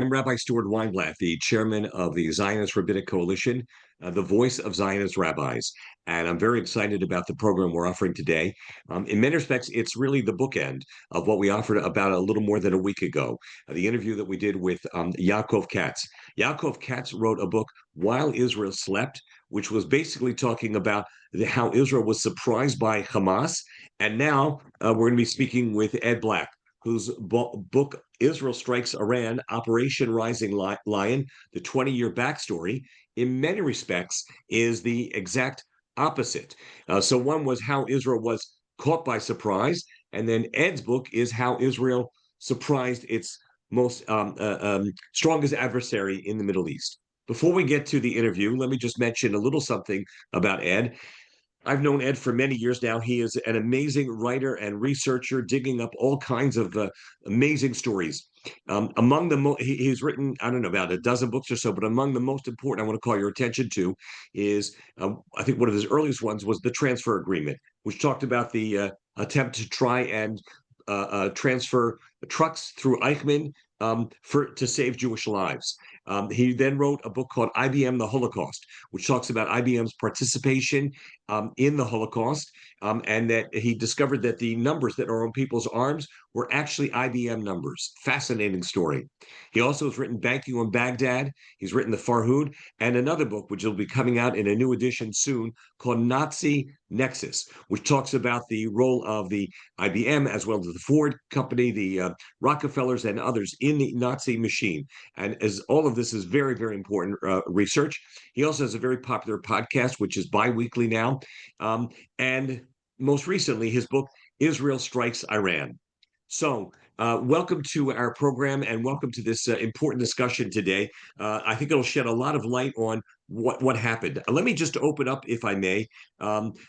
I'm Rabbi Stuart Weinblatt, the chairman of the Zionist Rabbinic Coalition, the voice of Zionist rabbis. And I'm very excited about the program we're offering today. In many respects, it's really the bookend of what we offered about a little more than a week ago, the interview that we did with Yaakov Katz. Yaakov Katz wrote a book, While Israel Slept, which was basically talking about how Israel was surprised by Hamas. And now we're going to be speaking with Ed Black, whose book, Israel Strikes Iran, Operation Rising Lion, the 20-year backstory, in many respects, is the exact opposite. So one was how Israel was caught by surprise, and then Ed's book is how Israel surprised its most strongest adversary in the Middle East. Before we get to the interview, let me just mention a little something about Ed. I've known Ed for many years now. He is an amazing writer and researcher, digging up all kinds of amazing stories. Among the he's written, I don't know, about a dozen books or so, but among the most important I want to call your attention to is, I think one of his earliest ones was the transfer agreement, which talked about the attempt to try and transfer trucks through Eichmann to save Jewish lives. He then wrote a book called IBM: The Holocaust, which talks about IBM's participation in the Holocaust, and that he discovered that the numbers that are on people's arms were actually IBM numbers. Fascinating story. He also has written Banking on Baghdad. He's written The Farhud, and another book, which will be coming out in a new edition soon, called Nazi Nexus, which talks about the role of the IBM as well as the Ford company, the Rockefellers, and others in the Nazi machine. And as all of this is very, very important research. He also has a very popular podcast, which is bi-weekly now. And most recently, his book, Israel Strikes Iran. So welcome to our program and welcome to this important discussion today. I think it'll shed a lot of light on what happened. Let me just open up, if I may.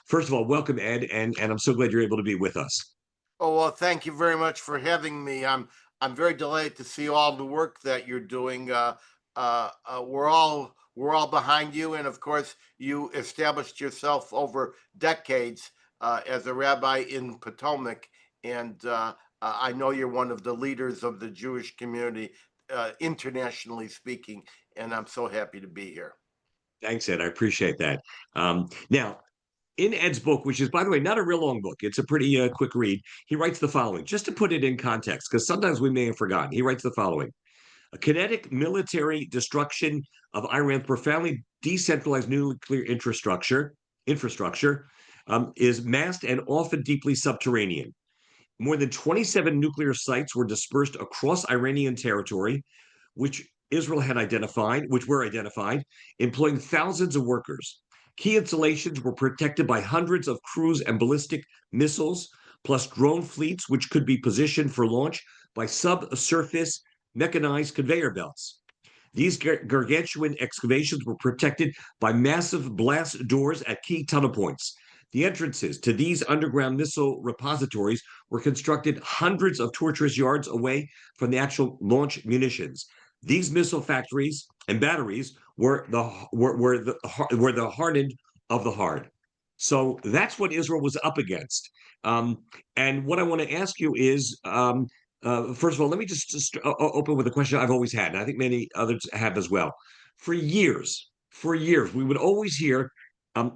First of all, welcome, Ed, and I'm so glad you're able to be with us. Oh, well, thank you very much for having me. I'm very delighted to see all the work that you're doing. We're all behind you, and of course, you established yourself over decades as a rabbi in Potomac, and I know you're one of the leaders of the Jewish community, internationally speaking, and I'm so happy to be here. Thanks, Ed. I appreciate that. Now, in Ed's book, which is, by the way, not a real long book, it's a pretty quick read, he writes the following, just to put it in context, because sometimes we may have forgotten. He writes the following: a kinetic military destruction of Iran's profoundly decentralized nuclear infrastructure is masked and often deeply subterranean. More than 27 nuclear sites were dispersed across Iranian territory, which Israel had identified, which were identified, employing thousands of workers. Key installations were protected by hundreds of cruise and ballistic missiles, plus drone fleets, which could be positioned for launch by subsurface mechanized conveyor belts. These gargantuan excavations were protected by massive blast doors at key tunnel points. The entrances to these underground missile repositories were constructed hundreds of torturous yards away from the actual launch munitions. These missile factories and batteries were the hardened of the hard. So that's what Israel was up against. And what I want to ask you is, first of all, let me just open with a question I've always had, and I think many others have as well. For years, we would always hear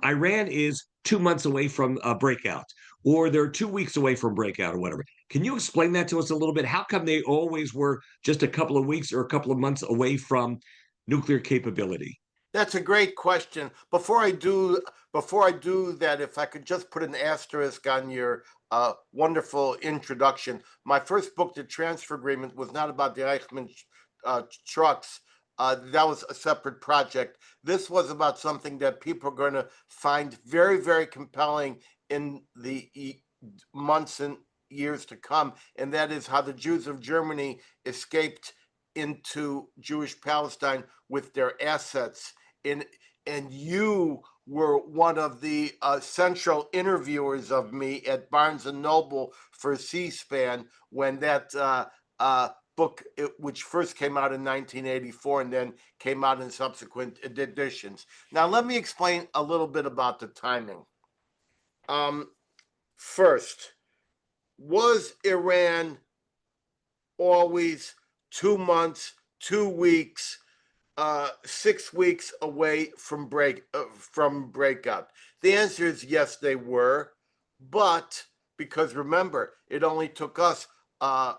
Iran is 2 months away from a breakout, or they're 2 weeks away from breakout, or whatever. Can you explain that to us a little bit? How come they always were just a couple of weeks or a couple of months away from nuclear capability? That's a great question. Before I do that, if I could just put an asterisk on your wonderful introduction. My first book, The Transfer Agreement, was not about the Eichmann trucks. That was a separate project. This was about something that people are going to find very, very compelling in the months and years to come, and that is how the Jews of Germany escaped into Jewish Palestine with their assets. And you were one of the central interviewers of me at Barnes and Noble for C-SPAN when that book, which first came out in 1984 and then came out in subsequent editions. Now, let me explain a little bit about the timing. First, was Iran always 2 months 2 weeks, 6 weeks away from breakout? The answer is yes, they were, but because remember, it only took us a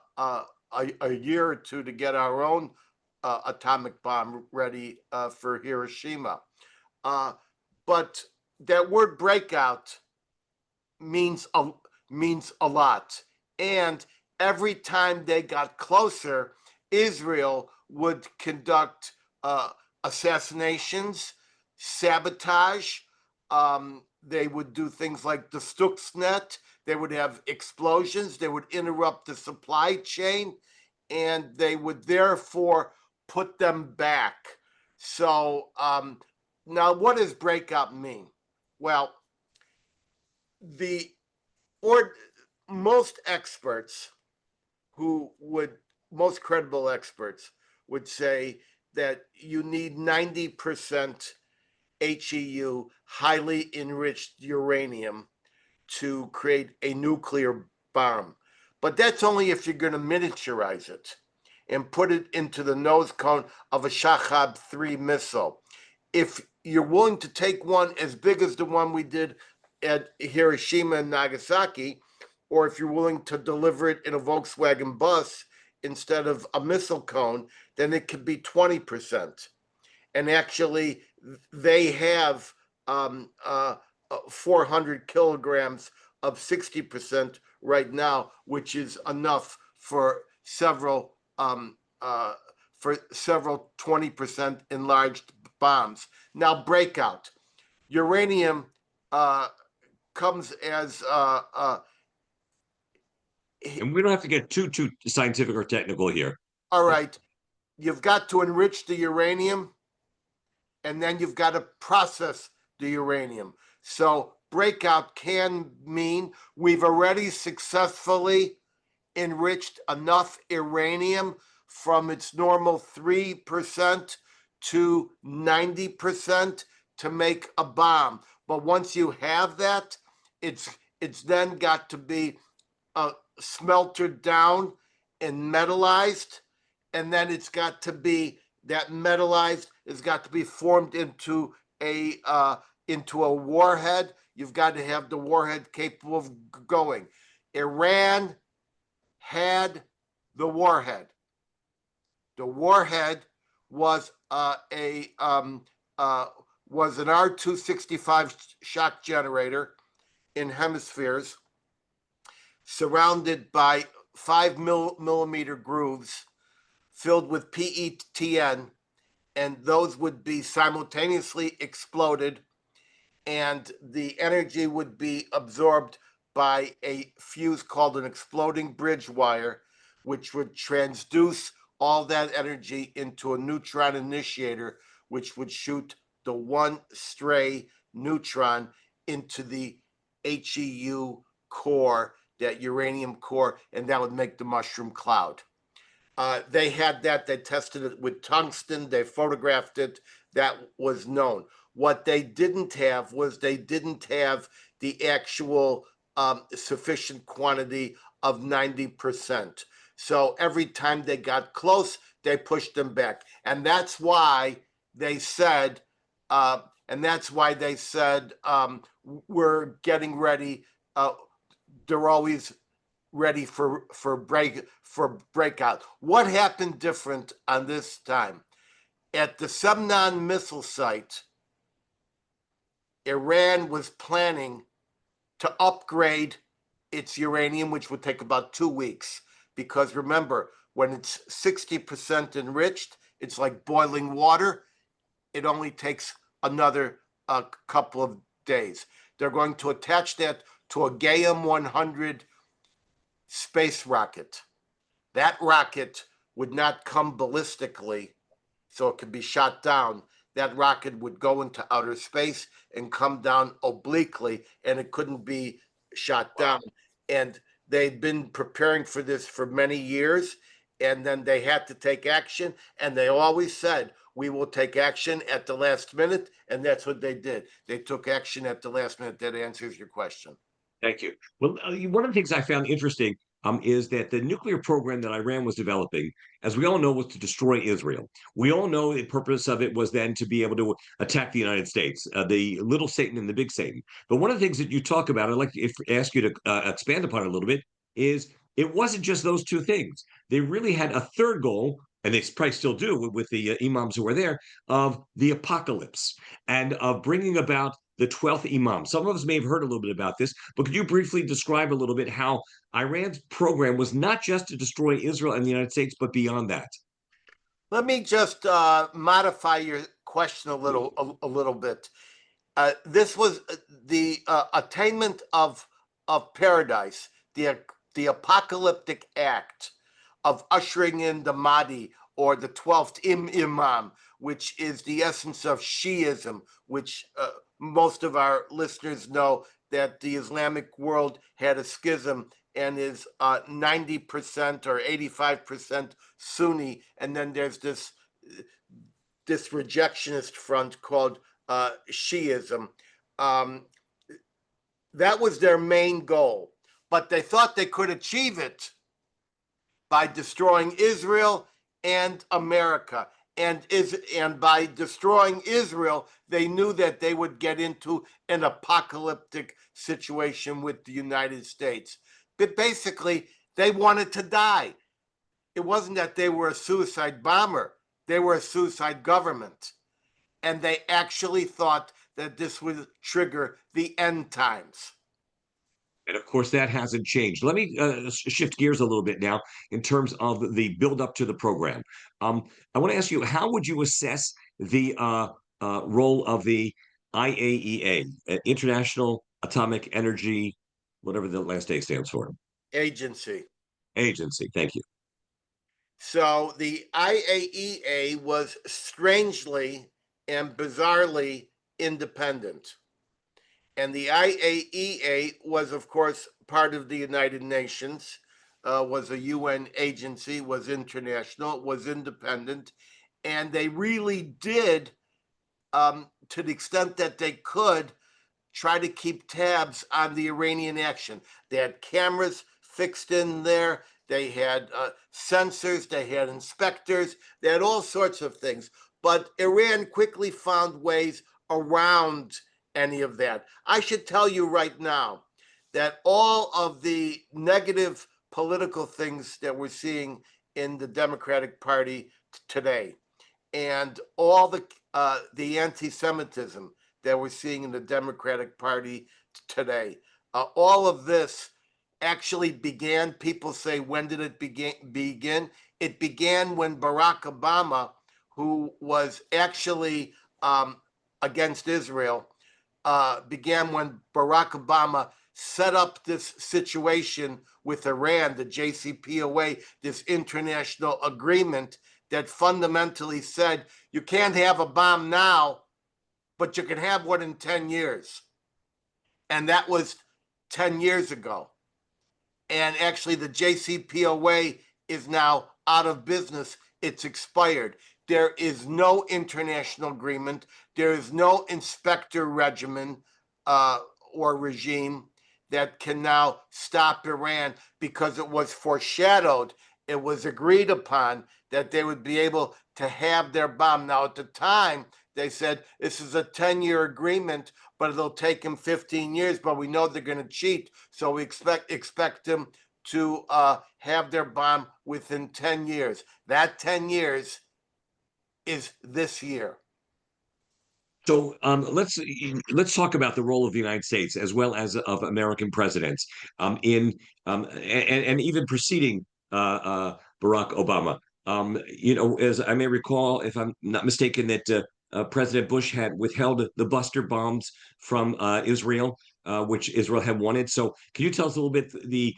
year or two to get our own atomic bomb ready for Hiroshima. But that word breakout means a lot. And every time they got closer, Israel would conduct assassinations, sabotage. They would do things like the Stuxnet. They would have explosions. They would interrupt the supply chain, and they would therefore put them back. So now, what does breakout mean? Well, the or most experts most credible experts would say that you need 90% HEU, highly enriched uranium, to create a nuclear bomb. But that's only if you're going to miniaturize it and put it into the nose cone of a Shahab 3 missile. If you're willing to take one as big as the one we did at Hiroshima and Nagasaki, or if you're willing to deliver it in a Volkswagen bus instead of a missile cone, then it could be 20%. And actually, they have 400 kilograms of 60% right now, which is enough for several 20% enlarged bombs. Now, breakout. Uranium comes as and we don't have to get too scientific or technical here. all right. You've got to enrich the uranium, and then you've got to process the uranium. So breakout can mean we've already successfully enriched enough uranium from its normal 3% to 90% to make a bomb. But once you have that, it's then got to be smelted down and metallized, and then it's got to be that metallized has got to be formed into a warhead. You've got to have the warhead capable of going. Iran had the warhead. The warhead was was an R-265 shock generator in hemispheres, surrounded by 5 millimeter grooves filled with PETN, and those would be simultaneously exploded, and the energy would be absorbed by a fuse called an exploding bridge wire, which would transduce all that energy into a neutron initiator, which would shoot the one stray neutron into the HEU core, that uranium core, and that would make the mushroom cloud. They had that. They tested it with tungsten. They photographed it. That was known. What they didn't have was the actual sufficient quantity of 90%. So every time they got close, they pushed them back. And that's why they said, we're getting ready. They're always ready for breakout. What happened different on this time? At the Semnan missile site, Iran was planning to upgrade its uranium, which would take about 2 weeks. Because remember, when it's 60% enriched, it's like boiling water. It only takes another couple of days. They're going to attach that to a Gaiam 100 space rocket. That rocket would not come ballistically, so it could be shot down. That rocket would go into outer space and come down obliquely, and it couldn't be shot down. And they'd been preparing for this for many years, and then they had to take action, and they always said, we will take action at the last minute, and that's what they did. They took action at the last minute. That answers your question. Thank you. Well, one of the things I found interesting, is that the nuclear program that Iran was developing, as we all know, was to destroy Israel. We all know the purpose of it was then to be able to attack the United States, the little Satan and the big Satan. But one of the things that you talk about, I'd like to ask you to expand upon it a little bit, is it wasn't just those two things. They really had a third goal, and they probably still do with the imams who were there, of the apocalypse and of bringing about the 12th imam. Some of us may have heard a little bit about this, but could you briefly describe a little bit how Iran's program was not just to destroy Israel and the United States, but beyond that? Let me just modify your question a little bit. This was the attainment of paradise, the apocalyptic act of ushering in the Mahdi, or the 12th Imam, which is the essence of Shiism, which most of our listeners know that the Islamic world had a schism and is 90% or 85% Sunni, and then there's this rejectionist front called Shiism. That was their main goal, but they thought they could achieve it by destroying Israel and America. And by destroying Israel, they knew that they would get into an apocalyptic situation with the United States. But basically, they wanted to die. It wasn't that they were a suicide bomber. They were a suicide government. And they actually thought that this would trigger the end times. And of course, that hasn't changed. Let me shift gears a little bit now in terms of the build up to the program. I want to ask you, how would you assess the role of the IAEA, International Atomic Energy, whatever the last A stands for? Agency. Agency. Thank you. So the IAEA was strangely and bizarrely independent. And the IAEA was, of course, part of the United Nations, was a UN agency, was international, was independent. And they really did, to the extent that they could, try to keep tabs on the Iranian action. They had cameras fixed in there. They had sensors. They had inspectors. They had all sorts of things. But Iran quickly found ways around any of that. I should tell you right now that all of the negative political things that we're seeing in the Democratic Party today, and all the anti-Semitism that we're seeing in the Democratic Party today, all of this actually began. People say, when did it begin? It began when Barack Obama, who was actually against Israel, began when Barack Obama set up this situation with Iran, the JCPOA, this international agreement that fundamentally said you can't have a bomb now, but you can have one in 10 years. And that was 10 years ago. And actually, the JCPOA is now out of business. It's expired. There is no international agreement. There is no inspector regimen or regime that can now stop Iran, because it was foreshadowed, it was agreed upon that they would be able to have their bomb. Now, at the time, they said this is a 10-year agreement, but it'll take them 15 years, but we know they're going to cheat, so we expect them to have their bomb within 10 years. That 10 years is this year. So let's talk about the role of the United States as well as of American presidents in and even preceding Barack Obama. As I may recall, if I'm not mistaken, that President Bush had withheld the Buster bombs from Israel, which Israel had wanted. So, can you tell us a little bit the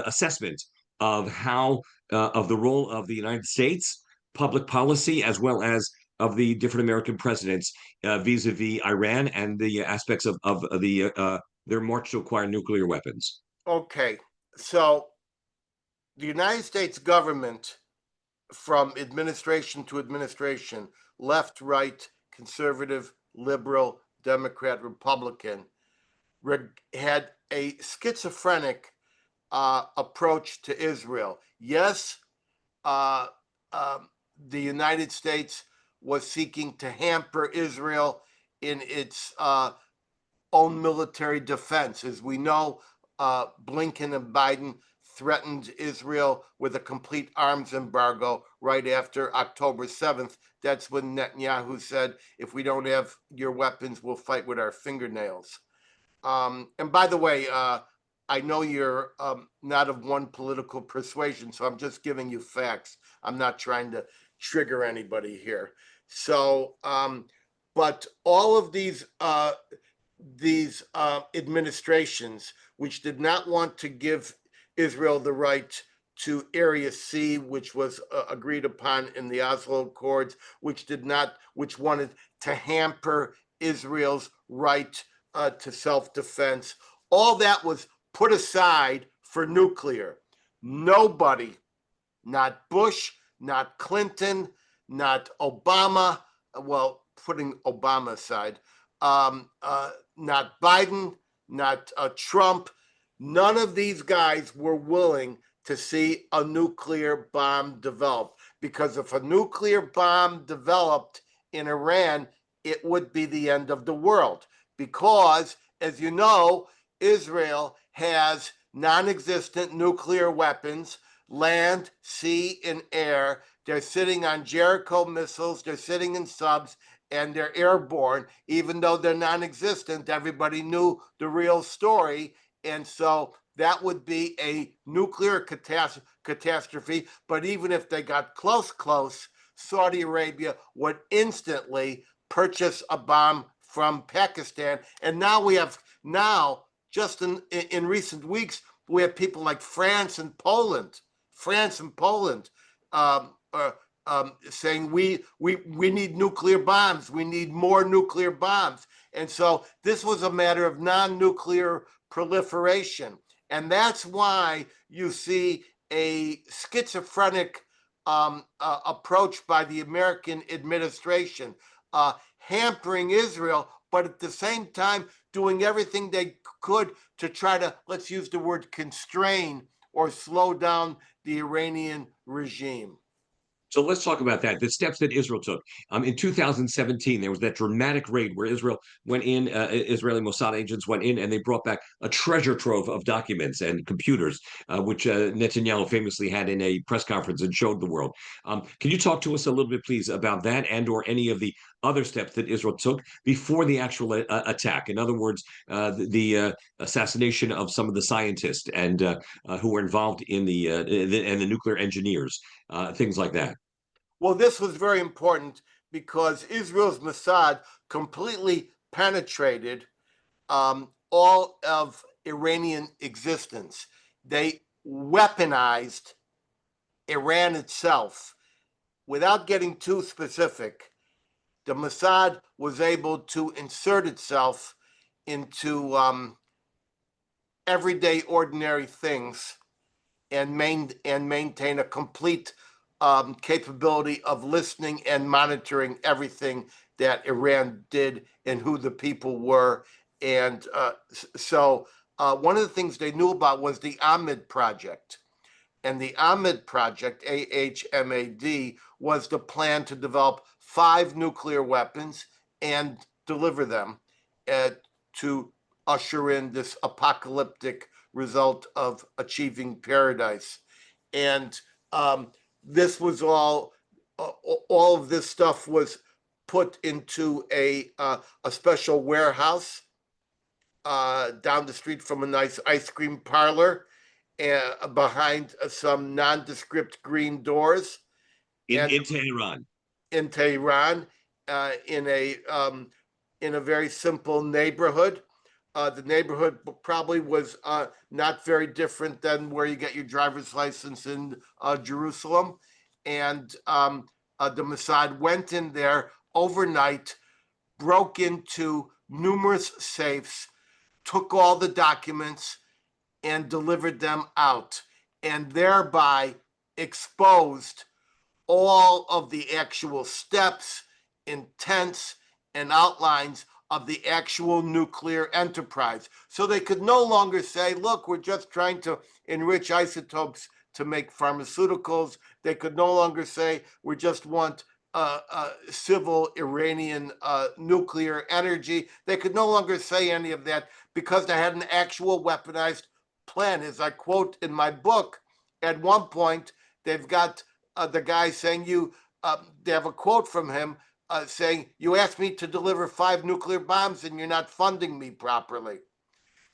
assessment of how of the role of the United States public policy as well as of the different American presidents vis-a-vis Iran and the aspects of their march to acquire nuclear weapons? Okay, so the United States government, from administration to administration, left, right, conservative, liberal, Democrat, Republican, had a schizophrenic approach to Israel. Yes, the United States was seeking to hamper Israel in its own military defense. As we know, Blinken and Biden threatened Israel with a complete arms embargo right after October 7th. That's when Netanyahu said, if we don't have your weapons, we'll fight with our fingernails. And by the way, I know you're not of one political persuasion, so I'm just giving you facts. I'm not trying to trigger anybody here. So, but all of these administrations, which did not want to give Israel the right to Area C, which was agreed upon in the Oslo Accords, which wanted to hamper Israel's right to self-defense. All that was put aside for nuclear. Nobody, not Bush, not Clinton, not Obama, well, putting Obama aside, not Biden, not Trump, none of these guys were willing to see a nuclear bomb develop. Because if a nuclear bomb developed in Iran, it would be the end of the world. Because, as you know, Israel has non-existent nuclear weapons, land, sea, and air. They're sitting on Jericho missiles, they're sitting in subs, and they're airborne. Even though they're non-existent, everybody knew the real story. And so that would be a nuclear catastrophe. But even if they got close, Saudi Arabia would instantly purchase a bomb from Pakistan. And now just in recent weeks, we have people like France and Poland saying we need nuclear bombs. We need more nuclear bombs. And so this was a matter of non-nuclear proliferation. And that's why you see a schizophrenic approach by the American administration, hampering Israel, but at the same time doing everything they could to try to, let's use the word, constrain or slow down the Iranian regime. So let's talk about that. The steps that Israel took. In 2017, there was that dramatic raid where Israel went in, Israeli Mossad agents went in, and they brought back a treasure trove of documents and computers, which Netanyahu famously had in a press conference and showed the world. Can you talk to us a little bit, please, about that and/or any of the other steps that Israel took before the actual attack? In other words, the assassination of some of the scientists and who were involved in the nuclear engineers, things like that. Well, this was very important because Israel's Mossad completely penetrated all of Iranian existence. They weaponized Iran itself. Without getting too specific, the Mossad was able to insert itself into everyday, ordinary things and maintain a complete capability of listening and monitoring everything that Iran did and who the people were. And so one of the things they knew about was the Ahmed Project. And the Ahmed Project, AHMAD, was the plan to develop 5 nuclear weapons and deliver them to usher in this apocalyptic result of achieving paradise. And this was all of this stuff was put into a special warehouse down the street from a nice ice cream parlor, behind some nondescript green doors in Tehran. In Tehran, in a very simple neighborhood. The neighborhood probably was not very different than where you get your driver's license in Jerusalem. And the Mossad went in there overnight, broke into numerous safes, took all the documents, and delivered them out, and thereby exposed all of the actual steps, intents, and outlines of the actual nuclear enterprise. So they could no longer say, look, we're just trying to enrich isotopes to make pharmaceuticals. They could no longer say, we just want civil Iranian nuclear energy. They could no longer say any of that because they had an actual weaponized plan. As I quote in my book, at one point, they've got the guy saying they have a quote from him saying, you asked me to deliver 5 nuclear bombs and you're not funding me properly.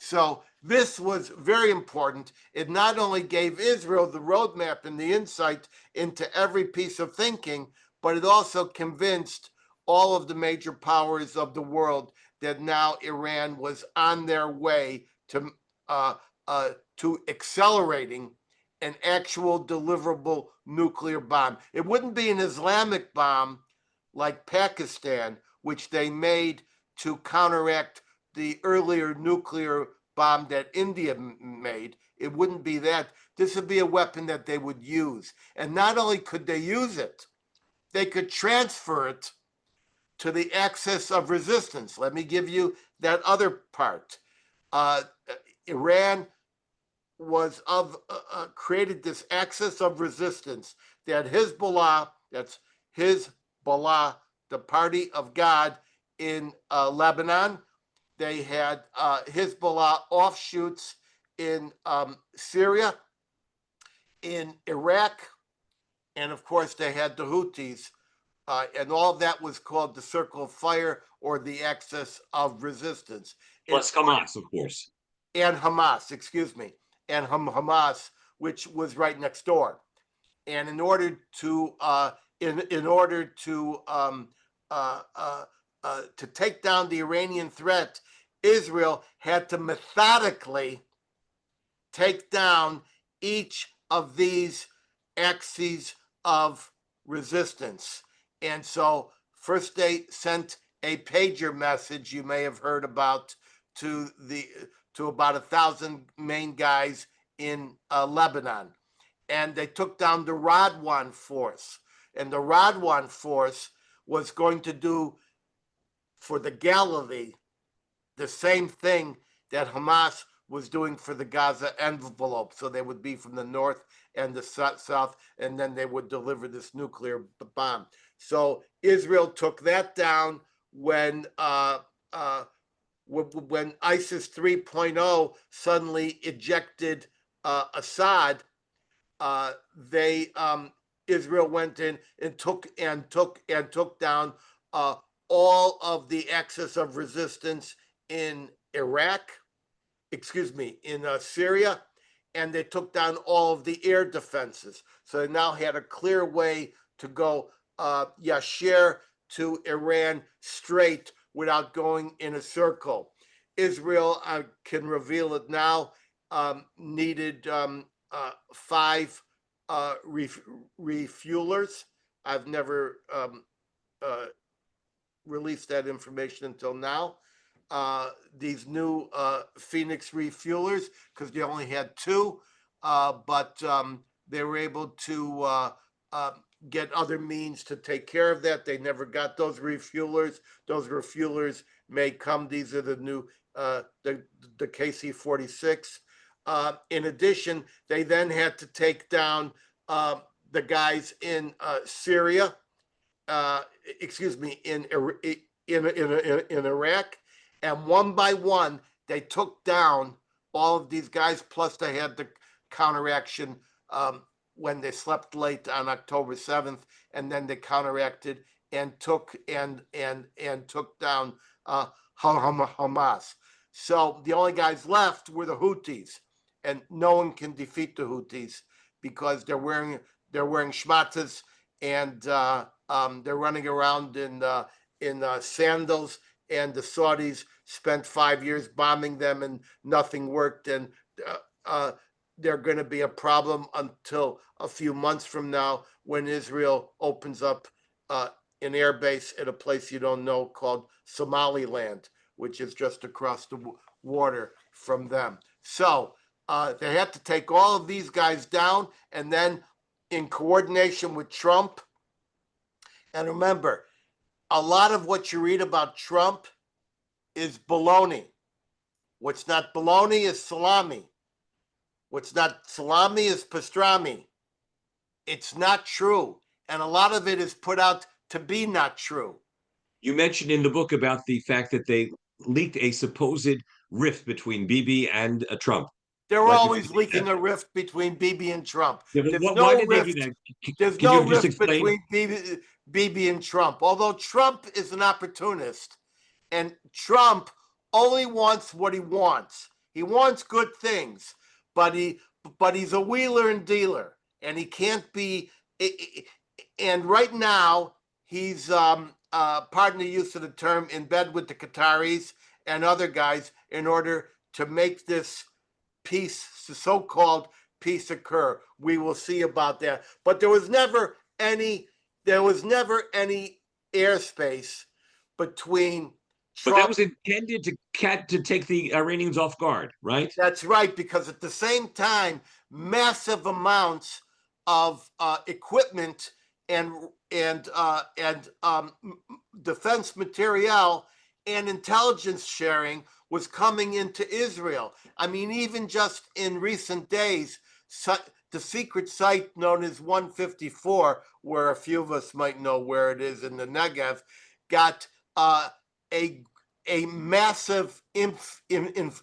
So this was very important. It not only gave Israel the roadmap and the insight into every piece of thinking, but it also convinced all of the major powers of the world that now Iran was on their way to accelerating an actual deliverable nuclear bomb. It wouldn't be an Islamic bomb like Pakistan, which they made to counteract the earlier nuclear bomb that India made. It wouldn't be that. This would be a weapon that they would use. And not only could they use it, they could transfer it to the axis of resistance. Let me give you that other part. Iran was created this axis of resistance that Hezbollah, that's Hezbollah, the party of God in Lebanon. They had Hezbollah offshoots in Syria, in Iraq, and of course they had the Houthis, and all of that was called the Circle of Fire or the Axis of Resistance. Plus Hamas, of course. And Hamas, excuse me, and Hamas, which was right next door. And in order to take down the Iranian threat, Israel had to methodically take down each of these axes of resistance. And so first they sent a pager message you may have heard about to about 1,000 main guys in Lebanon. And they took down the Radwan force. And the Radwan force was going to do for the Galilee the same thing that Hamas was doing for the Gaza envelope. So they would be from the north and the south, and then they would deliver this nuclear bomb. So Israel took that down when ISIS 3.0 suddenly ejected Assad. Israel went in and took down all of the axis of resistance in Syria, and they took down all of the air defenses. So they now had a clear way to go yashir to Iran straight without going in a circle. Israel, I can reveal it now, needed 5 refuelers. I've never released that information until now. These new Phoenix refuelers, because they only had 2, but they were able to get other means to take care of that. They never got those refuelers. Those refuelers may come. These are the new the KC-46. In addition, they then had to take down the guys in Syria. In Iraq, and one by one they took down all of these guys. Plus, they had the counteraction when they slept late on October 7th, and then they counteracted and took down Hamas. So the only guys left were the Houthis, and no one can defeat the Houthis because they're wearing shmatas and they're running around in sandals. And the Saudis spent 5 years bombing them, and nothing worked. And they're going to be a problem until a few months from now, when Israel opens up an airbase at a place you don't know called Somaliland, which is just across the water from them. So they had to take all of these guys down, and then in coordination with Trump. And remember, a lot of what you read about Trump is baloney. What's not baloney is salami. What's not salami is pastrami. It's not true. And a lot of it is put out to be not true. You mentioned in the book about the fact that they leaked a supposed rift between Bibi and Trump. They're Like, always leaking a rift between Bibi and Trump. yeah, but There's why no did they do rift. that? There's Can no you just rift explain? between Bibi and Trump. Although Trump is an opportunist, and Trump only wants what he wants. He wants good things, but he's a wheeler and dealer, and he can't be. And right now, he's pardon the use of the term, in bed with the Qataris and other guys in order to make this peace, the so-called peace, occur. We will see about that. But there was never any airspace between But that Trump. was intended to take the Iranians off guard, right? That's right, because at the same time, massive amounts of equipment and defense material and intelligence sharing was coming into Israel. I mean, even just in recent days, the secret site known as 154, where a few of us might know where it is in the Negev, got a massive infusion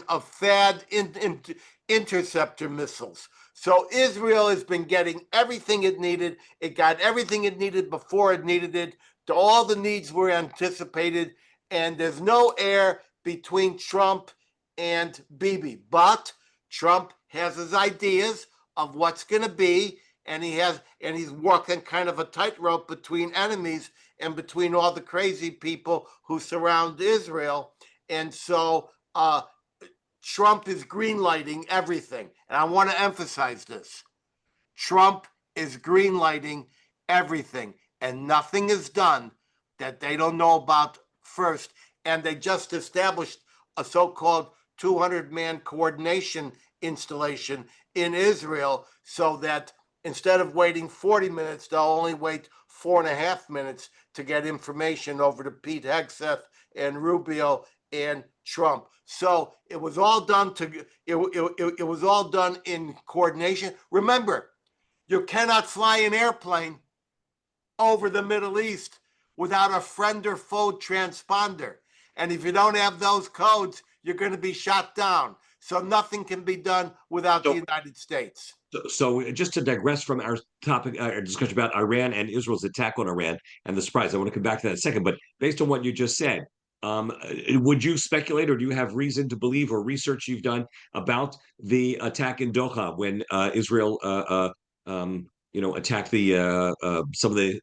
of THAAD interceptor missiles. So Israel has been getting everything it needed. It got everything it needed before it needed it. All the needs were anticipated, and there's no air between Trump and Bibi. But Trump has his ideas of what's going to be, and he's walking kind of a tightrope between enemies and between all the crazy people who surround Israel. And so Trump is greenlighting everything. And I want to emphasize this. Trump is greenlighting everything, and nothing is done that they don't know about first. And they just established a so-called 200-man coordination installation in Israel, so that instead of waiting 40 minutes, they'll only wait 4.5 minutes to get information over to Pete Hegseth and Rubio and Trump. So it was all done it was all done in coordination. Remember, you cannot fly an airplane over the Middle East without a friend or foe transponder. And if you don't have those codes, you're going to be shot down. So nothing can be done without the United States. So just to digress from our topic, our discussion about Iran and Israel's attack on Iran and the surprise, I want to come back to that in a second. But based on what you just said, would you speculate, or do you have reason to believe, or research you've done about the attack in Doha when Israel, attacked the some of the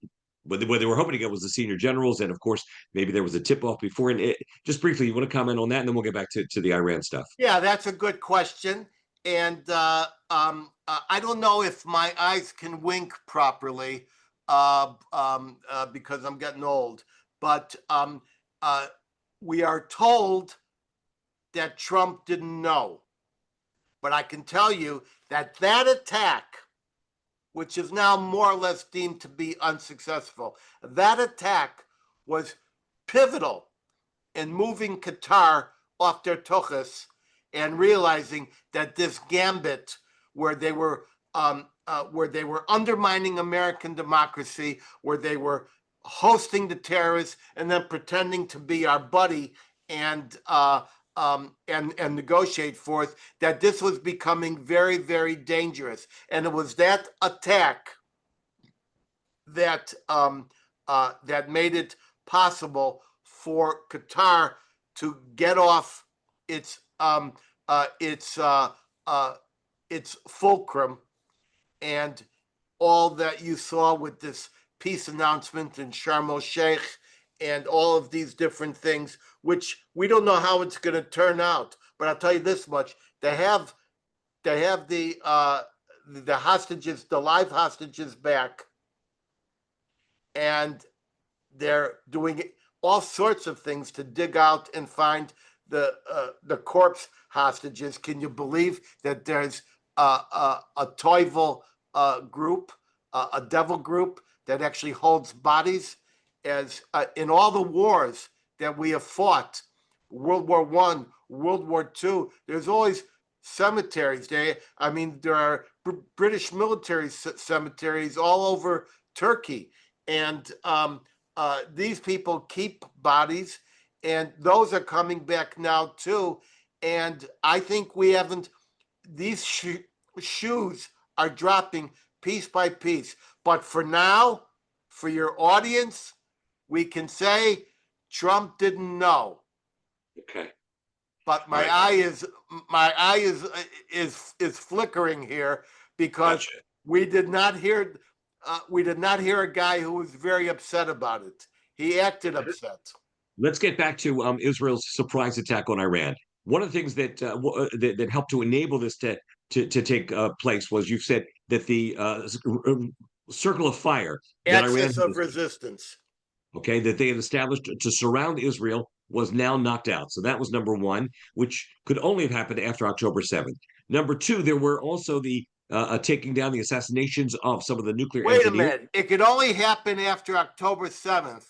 what they were hoping to get was the senior generals, and of course maybe there was a tip off before. And just briefly, you want to comment on that, and then we'll get back to the Iran stuff. Yeah, that's a good question. And I don't know if my eyes can wink properly because I'm getting old. But we are told that Trump didn't know. But I can tell you that attack, which is now more or less deemed to be unsuccessful, that attack was pivotal in moving Qatar off their tuchus and realizing that this gambit where they were undermining American democracy, where they were hosting the terrorists and then pretending to be our buddy and negotiate for us, that this was becoming very, very dangerous. And it was that attack that that made it possible for Qatar to get off its fulcrum, and all that you saw with this peace announcement in Sharm el-Sheikh and all of these different things, which we don't know how it's going to turn out. But I'll tell you this much: they have the hostages, the live hostages, back, and they're doing all sorts of things to dig out and find the corpse hostages. Can you believe that there's a Toivel group, a devil group that actually holds bodies? As in all the wars, that we have fought, World War I, World War II, there's always cemeteries. There are British military cemeteries all over Turkey, and these people keep bodies, and those are coming back now too. And I think we haven't. These shoes are dropping piece by piece. But for now, for your audience, we can say Trump didn't know. Okay. But All right. my eye is flickering here because Gotcha. we did not hear a guy who was very upset about it. He acted upset. Let's get back to Israel's surprise attack on Iran. One of the things that helped to enable this to take place was you've said that the circle of fire that Iran Axis of resistance. okay, that they had established to surround Israel was now knocked out. So that was number one, which could only have happened after October 7th. Number two, there were also the taking down the assassinations of some of the nuclear Wait a engineers. minute. It could only happen after October 7th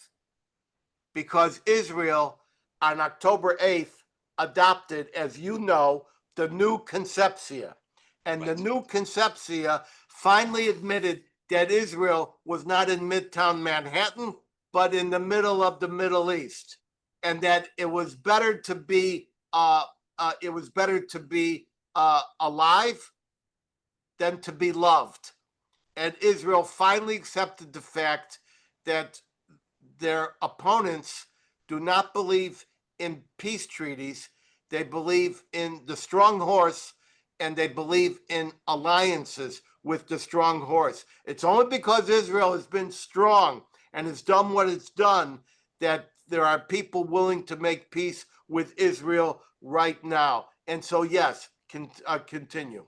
because Israel on October 8th adopted, as you know, the new Concepcia. And the new Concepcia finally admitted that Israel was not in Midtown Manhattan, but in the middle of the Middle East, and that it was better to be alive than to be loved. And Israel finally accepted the fact that their opponents do not believe in peace treaties. They believe in the strong horse, and they believe in alliances with the strong horse. It's only because Israel has been strong and has done what it's done that there are people willing to make peace with Israel right now. And so, yes, continue.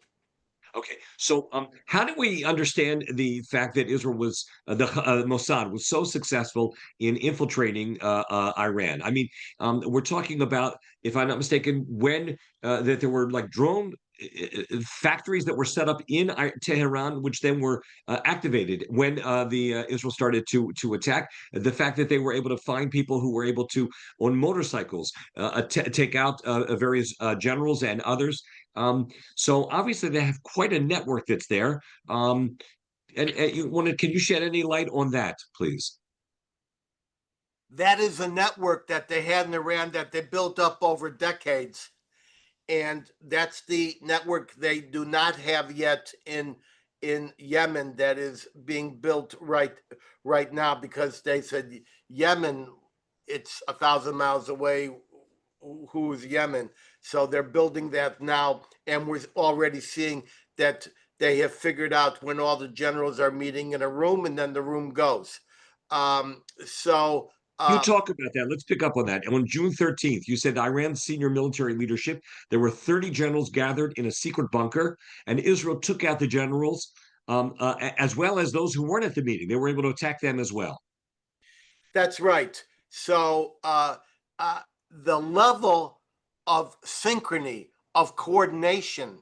Okay, so how do we understand the fact that Israel was the Mossad was so successful in infiltrating Iran? I mean, we're talking about, if I'm not mistaken, when that there were like drone factories that were set up in Tehran, which then were activated when the Israel started to attack. The fact that they were able to find people who were able to, on motorcycles, take out various generals and others. So obviously they have quite a network that's there. And can you shed any light on that, please? That is a network that they had in Iran that they built up over decades. And that's the network they do not have yet in Yemen that is being built right now, because they said Yemen, it's 1,000 miles away. Who is Yemen? So they're building that now, and we're already seeing that they have figured out when all the generals are meeting in a room, and then the room goes. You talk about that. Let's pick up on that. And on June 13th, you said Iran's senior military leadership, there were 30 generals gathered in a secret bunker, and Israel took out the generals, as well as those who weren't at the meeting. They were able to attack them as well. That's right. So the level of synchrony, of coordination,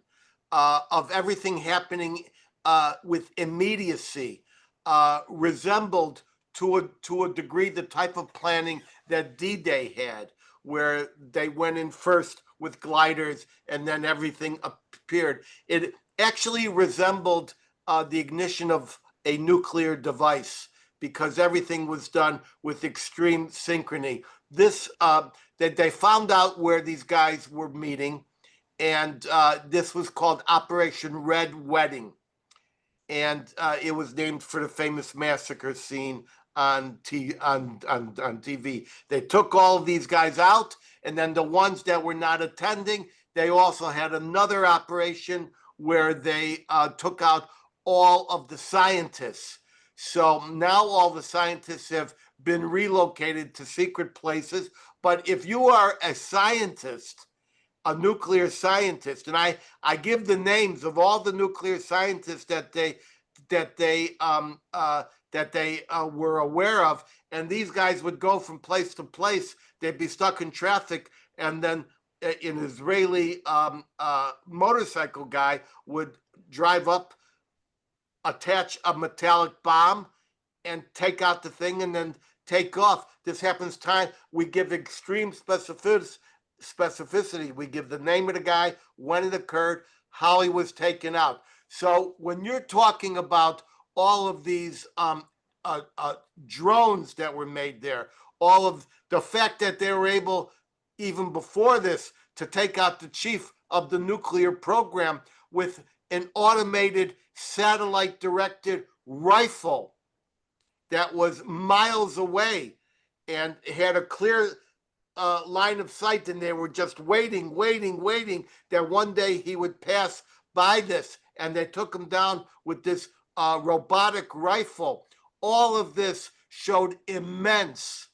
of everything happening with immediacy resembled to a degree the type of planning that D-Day had, where they went in first with gliders and then everything appeared. It actually resembled the ignition of a nuclear device, because everything was done with extreme synchrony. This that they found out where these guys were meeting, and this was called Operation Red Wedding, and it was named for the famous massacre scene on TV. They took all of these guys out, and then the ones that were not attending, they also had another operation where they took out all of the scientists. So now all the scientists have been relocated to secret places. But if you are a scientist, a nuclear scientist, and I give the names of all the nuclear scientists that they were aware of, and these guys would go from place to place. They'd be stuck in traffic, and then an Israeli motorcycle guy would drive up, attach a metallic bomb, and take out the thing, and then take off. This happens time. We give extreme specificity. We give the name of the guy, when it occurred, how he was taken out. So when you're talking about all of these drones that were made there, all of the fact that they were able, even before this, to take out the chief of the nuclear program with an automated satellite-directed rifle that was miles away and had a clear line of sight, and they were just waiting that one day he would pass by this, and they took him down with this robotic rifle. All of this showed immense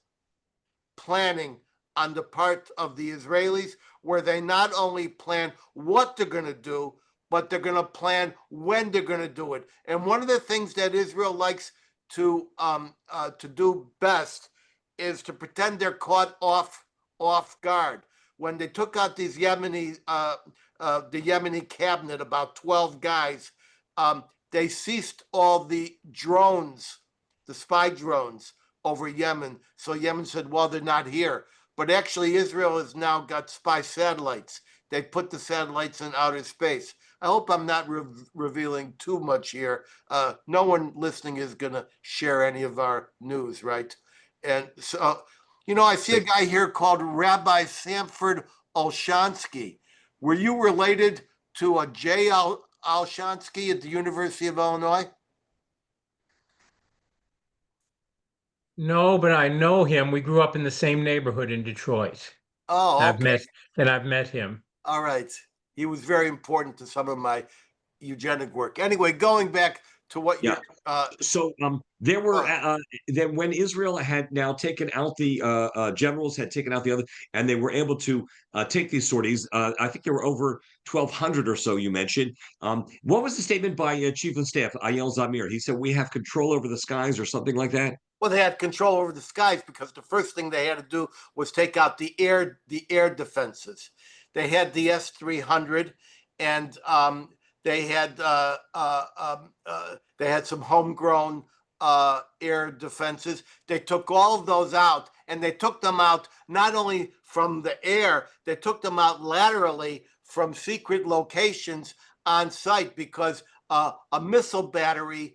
planning on the part of the Israelis, where they not only plan what they're going to do, but they're going to plan when they're going to do it. And one of the things that Israel likes to do best is to pretend they're caught off guard. When they took out these the Yemeni cabinet, about 12 guys, they ceased all the drones, the spy drones over Yemen. So Yemen said, well, they're not here. But actually, Israel has now got spy satellites. They put the satellites in outer space. I hope I'm not revealing too much here. No one listening is going to share any of our news, right? And so, I see a guy here called Rabbi Samford Olshansky. Were you related to a J. Olshansky at the University of Illinois? No, but I know him. We grew up in the same neighborhood in Detroit. Oh, okay. I've met him. All right. He was very important to some of my eugenic work. Anyway, going back to what you so there were then when Israel had now taken out the generals had taken out the other, and they were able to take these sorties. I think there were over 1,200 or so. You mentioned. What was the statement by Chief of Staff Ayel Zamir? He said we have control over the skies, or something like that. Well, they had control over the skies because the first thing they had to do was take out the air defenses. They had the S-300, and they had some homegrown air defenses. They took all of those out, and they took them out not only from the air, they took them out laterally from secret locations on site, because a missile battery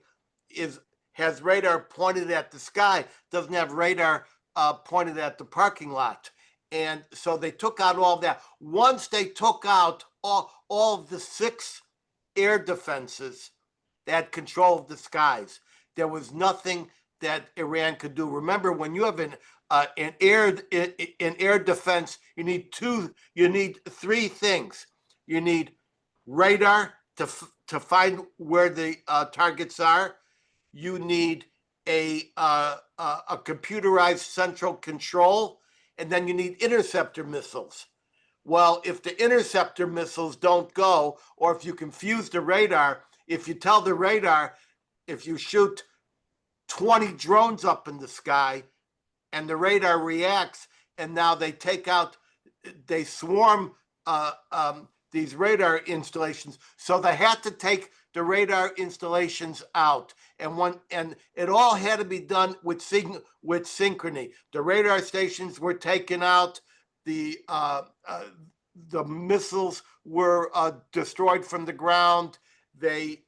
has radar pointed at the sky, doesn't have radar pointed at the parking lot. And so they took out all of that. Once they took out all of the 6 air defenses that had control of the skies, there was nothing that Iran could do. Remember, when you have an air defense, you need 3 things. You need radar to find where the targets are. You need a computerized central control, and then you need interceptor missiles. Well, if the interceptor missiles don't go, or if you confuse the radar, if you tell the radar, if you shoot 20 drones up in the sky and the radar reacts, and now they swarm these radar installations. So they had to take the radar installations out, and it all had to be done with synchrony. The radar stations were taken out. The missiles were destroyed from the ground. They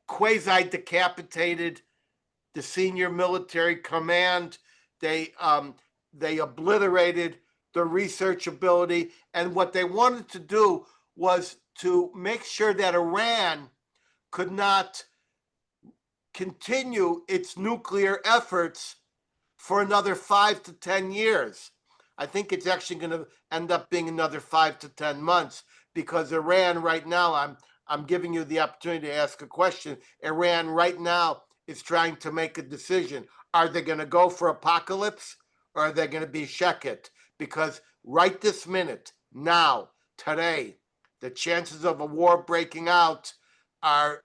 quasi decapitated the senior military command. They obliterated the research ability, and what they wanted to do was to make sure that Iran could not continue its nuclear efforts for another 5 to 10 years. I think it's actually going to end up being another 5 to 10 months, because Iran right now, I'm giving you the opportunity to ask a question. Iran right now is trying to make a decision. Are they going to go for apocalypse, or are they going to be sheket? Because right this minute, now, today, the chances of a war breaking out are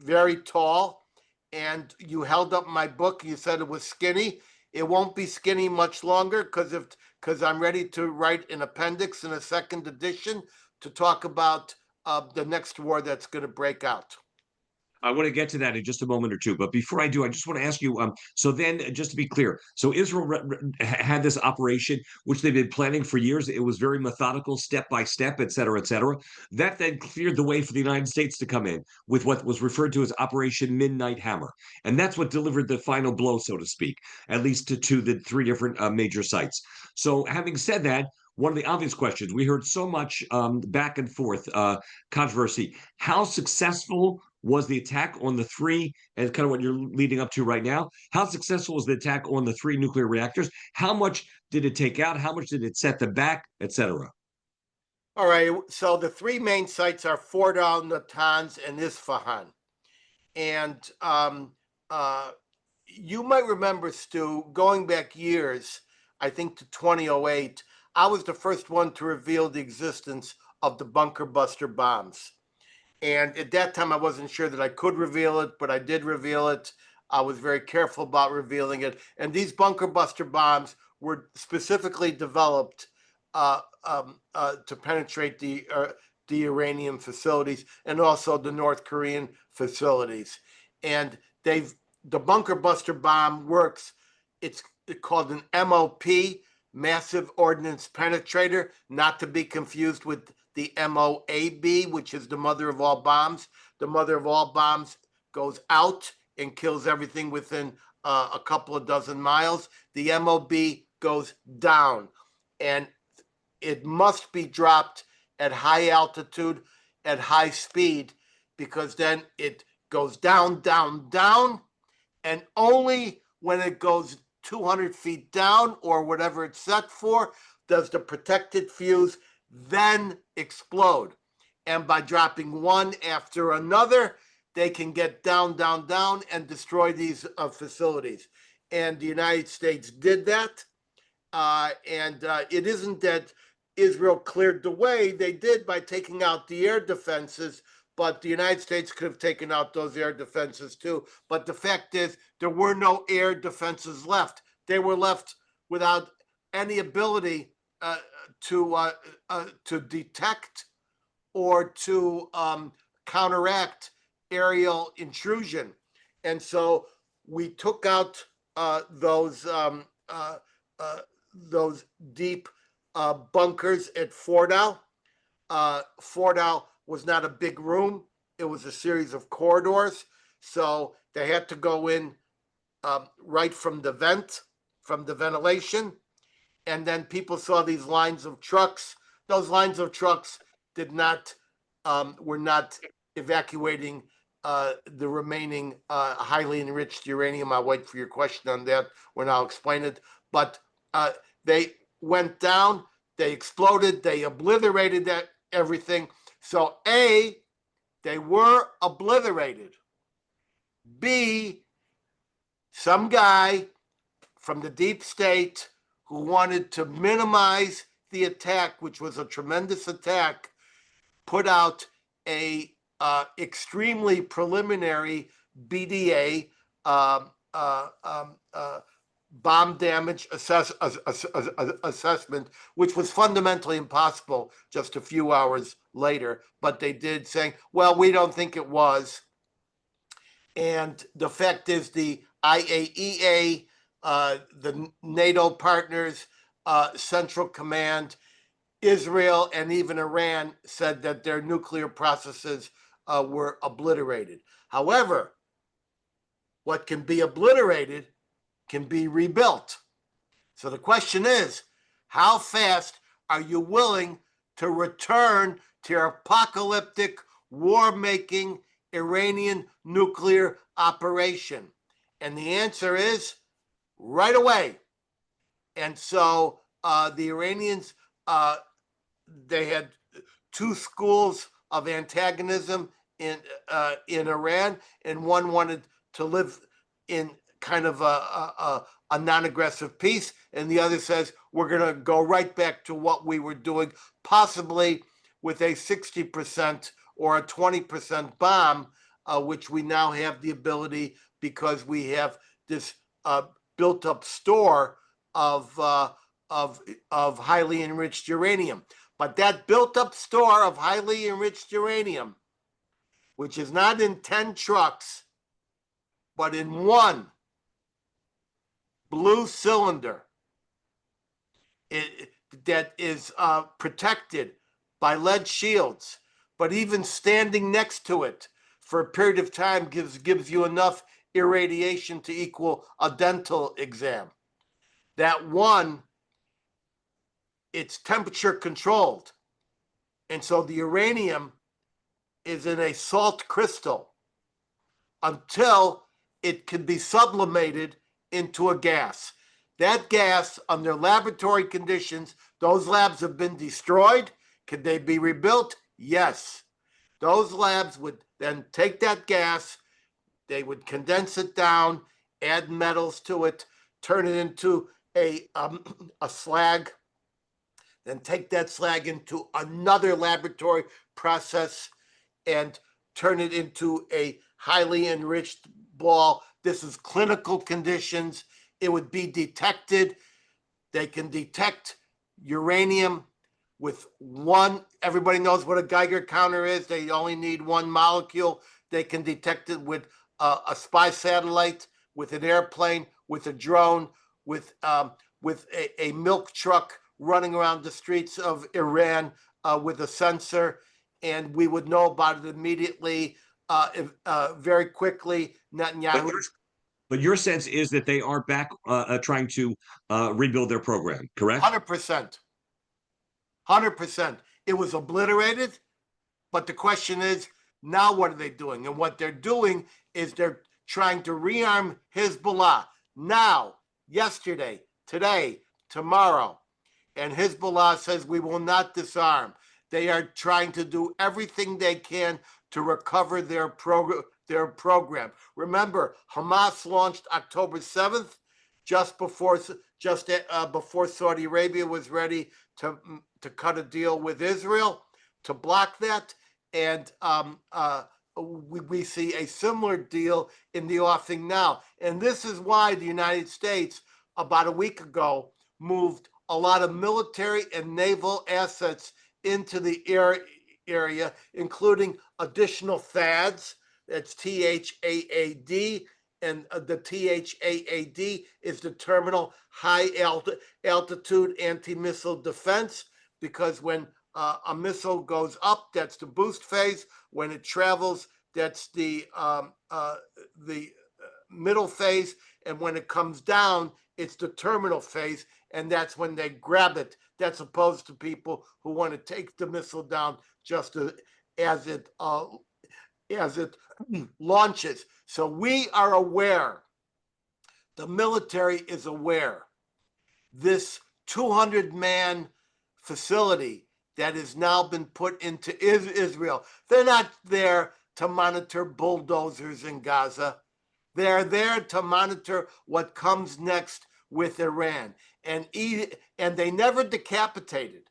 very tall. And you held up my book. You said it was skinny. It won't be skinny much longer, because I'm ready to write an appendix in a second edition to talk about the next war that's going to break out. I want to get to that in just a moment or two, but before I do, I just want to ask you. So then, just to be clear, so Israel had this operation which they've been planning for years. It was very methodical, step by step, et cetera, et cetera. That then cleared the way for the United States to come in with what was referred to as Operation Midnight Hammer, and that's what delivered the final blow, so to speak, at least to the three different major sites. So, having said that, one of the obvious questions we heard so much back and forth controversy: how successful was the attack on the three, and kind of what you're leading up to right now? How successful was the attack on the three nuclear reactors? How much did it take out? How much did it set them back, et cetera? All right. So the three main sites are Fordow, Natanz, and Isfahan. And you might remember, Stu, going back years, I think to 2008, I was the first one to reveal the existence of the bunker buster bombs. And at that time, I wasn't sure that I could reveal it, but I did reveal it. I was very careful about revealing it. And these bunker buster bombs were specifically developed to penetrate the Iranian facilities and also the North Korean facilities. And the bunker buster bomb works. It's called an MOP, Massive Ordnance Penetrator, not to be confused with the MOAB, which is the mother of all bombs. The mother of all bombs goes out and kills everything within a couple of dozen miles. The MOB goes down, and it must be dropped at high altitude, at high speed, because then it goes down, down, down, and only when it goes 200 feet down or whatever it's set for does the protected fuse then explode. And by dropping one after another, they can get down, down, down and destroy these facilities. And the United States did that. It isn't that Israel cleared the way. They did by taking out the air defenses, but the United States could have taken out those air defenses too. But the fact is, there were no air defenses left. They were left without any ability to detect or to counteract aerial intrusion. And so we took out those deep bunkers at Fordow. Fordow was not a big room. It was a series of corridors. So they had to go in right from the ventilation. And then people saw these lines of trucks. Those lines of trucks were not evacuating the remaining highly enriched uranium. I'll wait for your question on that when I'll explain it. But they went down, they exploded, they obliterated everything. So A, they were obliterated. B, some guy from the deep state who wanted to minimize the attack, which was a tremendous attack, put out a extremely preliminary BDA bomb damage assessment, which was fundamentally impossible just a few hours later. But they did, saying, well, we don't think it was. And the fact is, the IAEA, the NATO partners, Central Command, Israel, and even Iran said that their nuclear processes were obliterated. However, what can be obliterated can be rebuilt. So the question is, how fast are you willing to return to your apocalyptic, war-making Iranian nuclear operation? And the answer is right away. And so the Iranians, they had two schools of antagonism in Iran, and one wanted to live in kind of a non-aggressive peace, and the other says, we're going to go right back to what we were doing, possibly with a 60% or a 20% bomb, which we now have the ability, because we have this built-up store of highly enriched uranium. But that built-up store of highly enriched uranium which is not in 10 trucks, but in one blue cylinder that is protected by lead shields, but even standing next to it for a period of time gives you enough irradiation to equal a dental exam. That one, it's temperature controlled. And so the uranium is in a salt crystal until it can be sublimated into a gas. That gas, under laboratory conditions, those labs have been destroyed. Could they be rebuilt? Yes. Those labs would then take that gas, they would condense it down, add metals to it, turn it into a slag, then take that slag into another laboratory process and turn it into a highly enriched ball. This is clinical conditions. It would be detected. They can detect uranium with one. Everybody knows what a Geiger counter is. They only need one molecule. They can detect it with a spy satellite, with an airplane, with a drone, with a milk truck running around the streets of Iran with a sensor, and we would know about it immediately, very quickly. Netanyahu. But your sense is that they are back trying to rebuild their program, correct? 100%. 100%. It was obliterated, but the question is, now what are they doing? And what they're doing is they're trying to rearm Hezbollah now, yesterday, today, tomorrow. And Hezbollah says we will not disarm. They are trying to do everything they can to recover their program. Remember, Hamas launched October 7th, just before Saudi Arabia was ready to cut a deal with Israel to block that. And we see a similar deal in the offing now. And this is why the United States, about a week ago, moved a lot of military and naval assets into the area, including additional THAADs. That's THAAD. And the THAAD is the Terminal High Altitude Anti-Missile Defense, because when a missile goes up, that's the boost phase. When it travels, that's the middle phase. And when it comes down, it's the terminal phase. And that's when they grab it. That's opposed to people who want to take the missile down just as it launches. So we are aware, the military is aware, this 200-man facility that has now been put into Israel, they're not there to monitor bulldozers in Gaza. They're there to monitor what comes next with Iran. And they never decapitated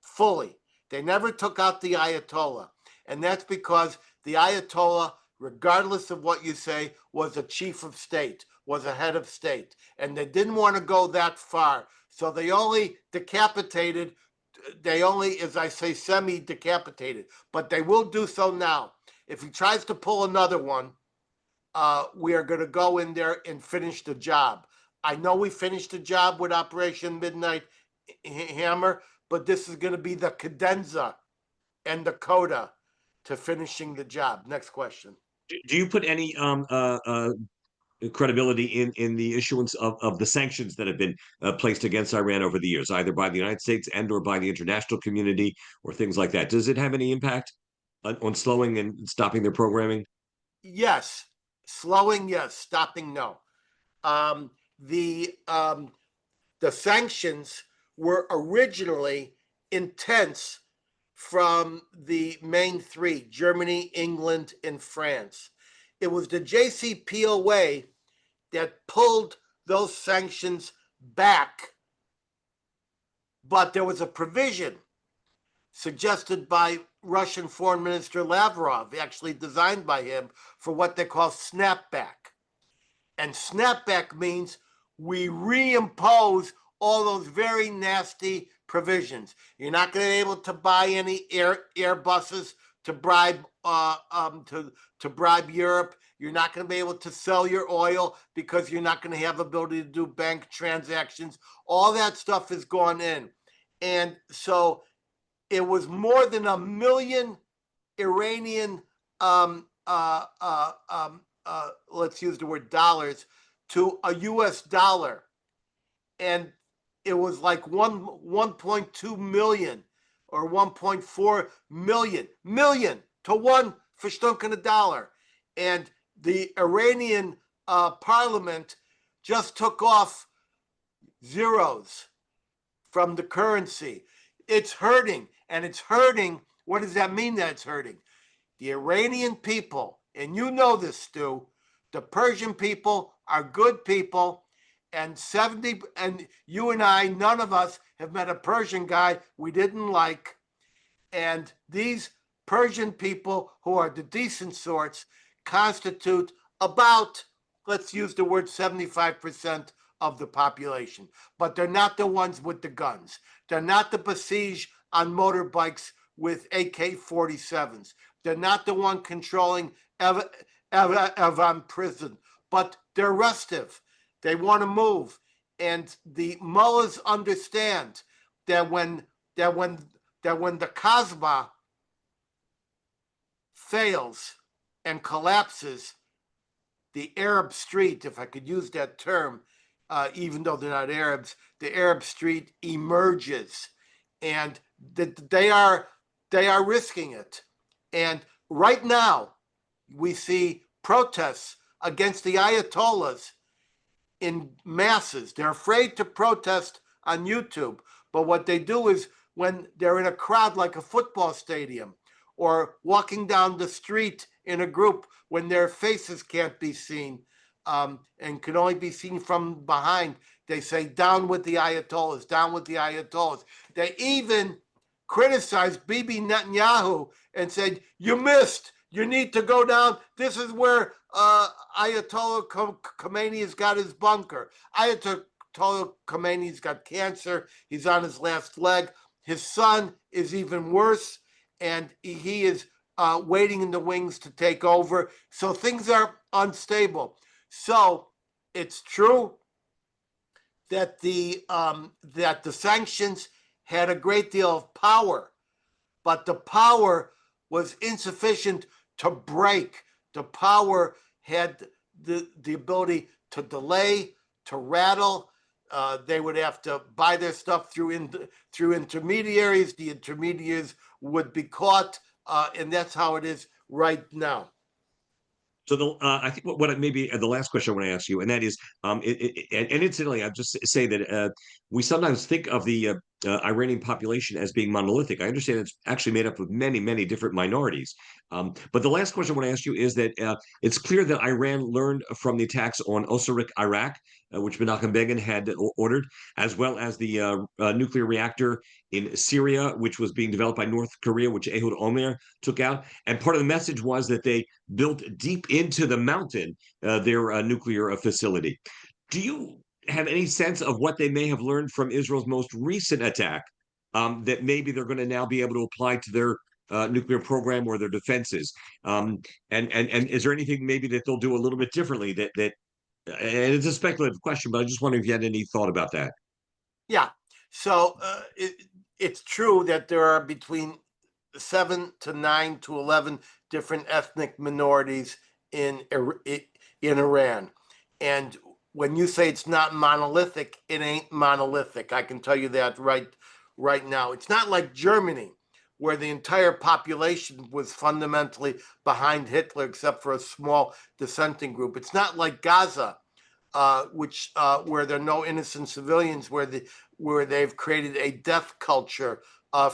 fully. They never took out the Ayatollah. And that's because the Ayatollah, regardless of what you say, was a chief of state, was a head of state. And they didn't want to go that far. So they only decapitated, as I say, semi-decapitated. But they will do so now. If he tries to pull another one, we are going to go in there and finish the job. I know we finished the job with Operation Midnight Hammer, but this is going to be the cadenza and the coda to finishing the job. Next question. Do you put any credibility in the issuance of the sanctions that have been placed against Iran over the years, either by the United States and or by the international community or things like that? Does it have any impact on slowing and stopping their programming? Yes. Slowing, yes. Stopping, no. The sanctions were originally intense from the main three, Germany, England, and France. It was the JCPOA that pulled those sanctions back. But there was a provision suggested by Russian Foreign Minister Lavrov, actually designed by him, for what they call snapback. And snapback means we reimpose all those very nasty provisions. You're not going to be able to buy any Airbuses to bribe to bribe Europe. You're not going to be able to sell your oil because you're not going to have ability to do bank transactions. All that stuff has gone in, and so it was more than 1 million Iranian let's use the word dollars to a US dollar, and it was like 1.2 million or 1.4 million to one verstunkene dollar. And the Iranian parliament just took off zeros from the currency. It's hurting, and it's hurting. What does that mean that it's hurting? The Iranian people, and you know this, Stu, the Persian people are good people, and you and I, none of us have met a Persian guy we didn't like. And these Persian people, who are the decent sorts, constitute about, let's use the word 75% of the population. But they're not the ones with the guns. They're not the Basij on motorbikes with AK-47s. They're not the one controlling Evan prison, but they're restive. They want to move. And the mullahs understand that when the Kasbah fails and collapses, the Arab street, if I could use that term, even though they're not Arabs, the Arab street emerges, and they are risking it. And right now, we see protests against the Ayatollahs in masses. They're afraid to protest on YouTube, but what they do is when they're in a crowd like a football stadium or walking down the street in a group when their faces can't be seen and can only be seen from behind, they say, down with the Ayatollahs, down with the Ayatollahs. They even criticized Bibi Netanyahu and said, you missed, you need to go down. This is where Ayatollah Khomeini has got his bunker. Ayatollah Khomeini's got cancer. He's on his last leg. His son is even worse, and he is waiting in the wings to take over. So things are unstable. So it's true that the sanctions had a great deal of power, but the power was insufficient to break. The power had the ability to delay, to rattle. They would have to buy their stuff through intermediaries. The intermediaries would be caught, and that's how it is right now. So I think what maybe the last question I want to ask you, and that is, and incidentally, I'll just say that we sometimes think of the Iranian population as being monolithic. I understand it's actually made up of many, many different minorities. But the last question I want to ask you is that it's clear that Iran learned from the attacks on Osirik, Iraq, which Menachem Begin had ordered, as well as the nuclear reactor in Syria, which was being developed by North Korea, which Ehud Omer took out. And part of the message was that they built deep into the mountain their nuclear facility. Do you have any sense of what they may have learned from Israel's most recent attack that maybe they're going to now be able to apply to their nuclear program or their defenses? And is there anything maybe that they'll do a little bit differently that and it's a speculative question, but I just wonder if you had any thought about that. Yeah. So it's true that there are between 7 to 9 to 11 different ethnic minorities in Iran. And when you say it's not monolithic, it ain't monolithic. I can tell you that right now. It's not like Germany, where the entire population was fundamentally behind Hitler, except for a small dissenting group. It's not like Gaza, where there are no innocent civilians, where they've created a death culture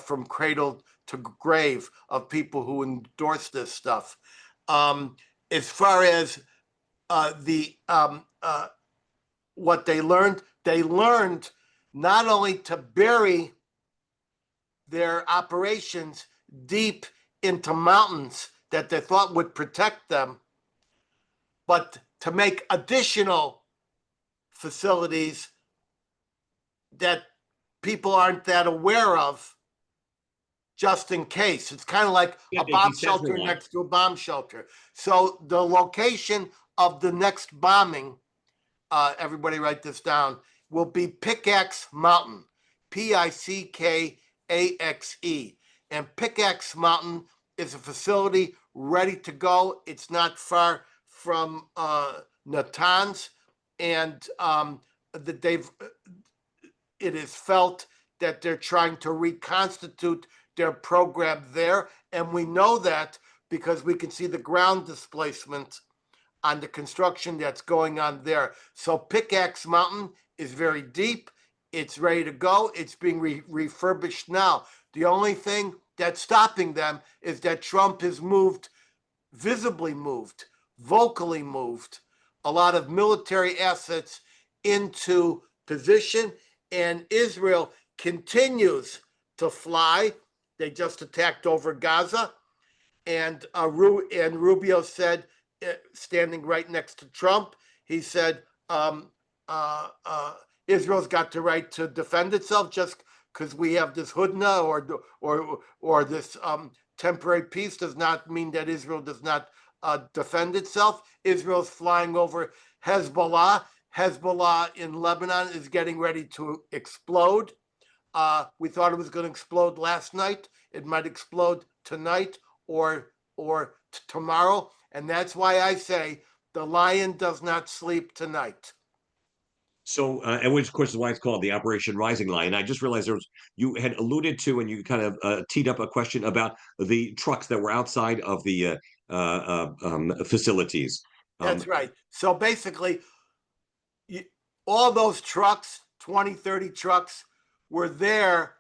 from cradle to grave of people who endorse this stuff. As far as what they learned not only to bury their operations deep into mountains that they thought would protect them, but to make additional facilities that people aren't that aware of, just in case. It's kind of like Yeah, a they bomb shelter decentralized. next to a bomb shelter. So the location of the next bombing, everybody write this down, will be Pickaxe Mountain, Pickaxe. And Pickaxe Mountain is a facility ready to go. It's not far from Natanz, and it is felt that they're trying to reconstitute their program there. And we know that because we can see the ground displacement on the construction that's going on there. So Pickaxe Mountain is very deep. It's ready to go. It's being refurbished now. The only thing that's stopping them is that Trump has moved, visibly moved, vocally moved, a lot of military assets into position, and Israel continues to fly. They just attacked over Gaza, and Rubio said, standing right next to Trump, he said, Israel's got the right to defend itself. Just because we have this hudna or this temporary peace does not mean that Israel does not defend itself. Israel's flying over Hezbollah. Hezbollah in Lebanon is getting ready to explode. We thought it was going to explode last night. It might explode tonight or tomorrow. And that's why I say the lion does not sleep tonight. So, and which, of course, is why it's called the Operation Rising Lion. I just realized you had alluded to, and you kind of teed up a question about the trucks that were outside of the facilities. That's right. So basically, all those trucks, 20, 30 trucks, were there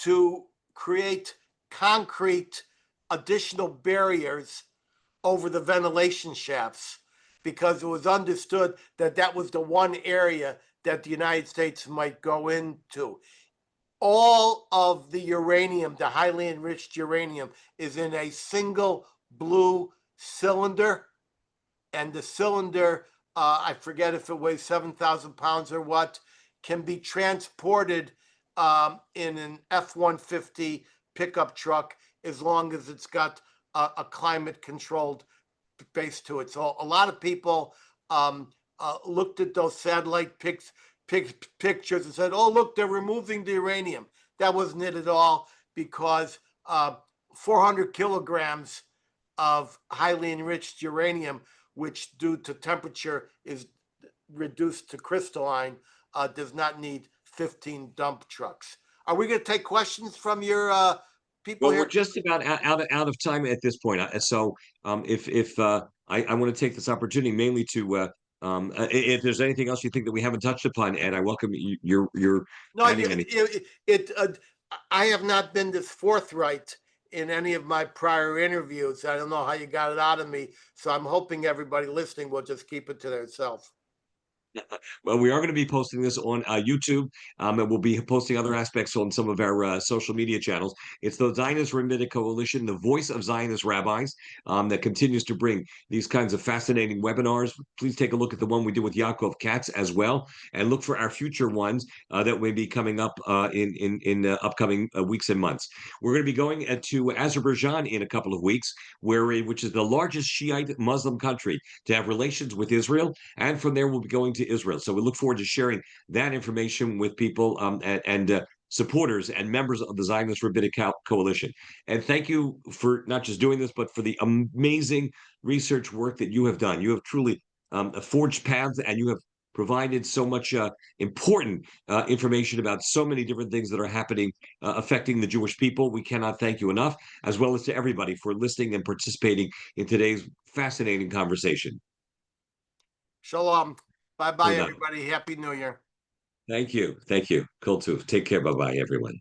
to create concrete additional barriers over the ventilation shafts, because it was understood that that was the one area that the United States might go into. All of the uranium, the highly enriched uranium, is in a single blue cylinder, and the cylinder, I forget if it weighs 7,000 pounds or what, can be transported in an F-150 pickup truck as long as it's got a climate-controlled base to it. So a lot of people looked at those satellite pictures and said, oh, look, they're removing the uranium. That wasn't it at all, because 400 kilograms of highly enriched uranium, which due to temperature is reduced to crystalline, does not need 15 dump trucks. Are we going to take questions from your people here? We're just about out of time at this point. So if I want to take this opportunity mainly to if there's anything else you think that we haven't touched upon, Ed, I welcome your No, adding anything. I have not been this forthright in any of my prior interviews. I don't know how you got it out of me, so I'm hoping everybody listening will just keep it to themselves. Well, we are going to be posting this on YouTube, and we'll be posting other aspects on some of our social media channels. It's the Zionist Rabbinic Coalition, the voice of Zionist rabbis, that continues to bring these kinds of fascinating webinars. Please take a look at the one we did with Yaakov Katz as well, and look for our future ones that may be coming up in upcoming weeks and months. We're going to be going to Azerbaijan in a couple of weeks, which is the largest Shiite Muslim country to have relations with Israel, and from there we'll be going to Israel. So we look forward to sharing that information with people and supporters and members of the Zionist Rabbinic Coalition. And thank you for not just doing this, but for the amazing research work that you have done. You have truly forged paths, and you have provided so much important information about so many different things that are happening, affecting the Jewish people. We cannot thank you enough, as well as to everybody for listening and participating in today's fascinating conversation. Shalom. Bye-bye, everybody. Happy New Year. Thank you. Thank you. Cool too. Take care. Bye-bye, everyone.